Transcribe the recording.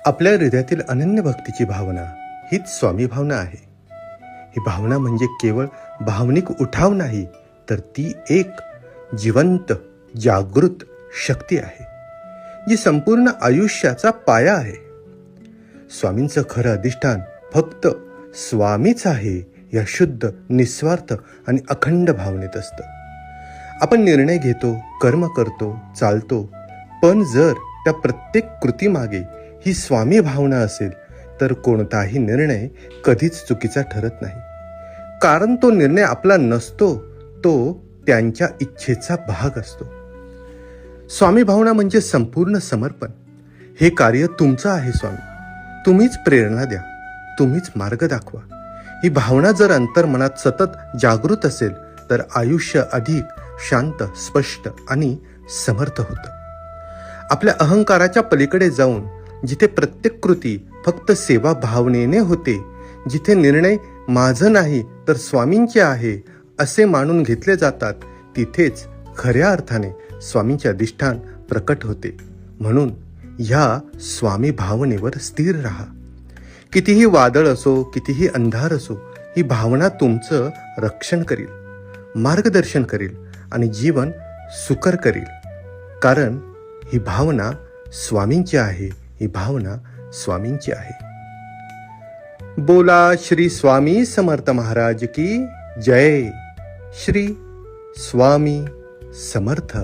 आपल्या हृदयातील अनन्य भक्तीची भावना हीच स्वामी भावना आहे. ही भावना म्हणजे केवळ भावनिक उठाव नाही, तर ती एक जिवंत जागृत शक्ती आहे, जी संपूर्ण आयुष्याचा पाया आहे. स्वामींचं खरं अधिष्ठान फक्त स्वामीच आहे या शुद्ध, निस्वार्थ आणि अखंड भावनेत असतं. आपण निर्णय घेतो, कर्म करतो, चालतो, पण जर त्या प्रत्येक कृतीमागे ही स्वामी भावना असेल तर कोणताही निर्णय कधीच चुकीचा ठरत नाही. कारण तो निर्णय आपला नसतो, तो त्यांच्या इच्छेचा भाग असतो. स्वामी भावना म्हणजे संपूर्ण समर्पण. हे कार्य तुमचं आहे स्वामी, तुम्हीच प्रेरणा द्या, तुम्हीच मार्ग दाखवा. ही भावना जर अंतर्मनात सतत जागृत असेल तर आयुष्य अधिक शांत, स्पष्ट आणि समर्थ होतं. आपल्या अहंकाराच्या पलीकडे जाऊन जिथे प्रत्येक कृती फक्त सेवा भावनेने होते, जिथे निर्णय माझं नाही तर स्वामींचे आहे असे मानून घेतले जातात, तिथेच खऱ्या अर्थाने स्वामींचे अधिष्ठान प्रकट होते. म्हणून ह्या स्वामी भावनेवर स्थिर राहा. कितीही वादळ असो, कितीही अंधार असो, ही भावना तुमचं रक्षण करील, मार्गदर्शन करील आणि जीवन सुकर करील. कारण ही भावना स्वामींची आहे, ही भावना स्वामींची आहे. बोला श्री स्वामी समर्थ महाराज की जय. श्री स्वामी समर्थ.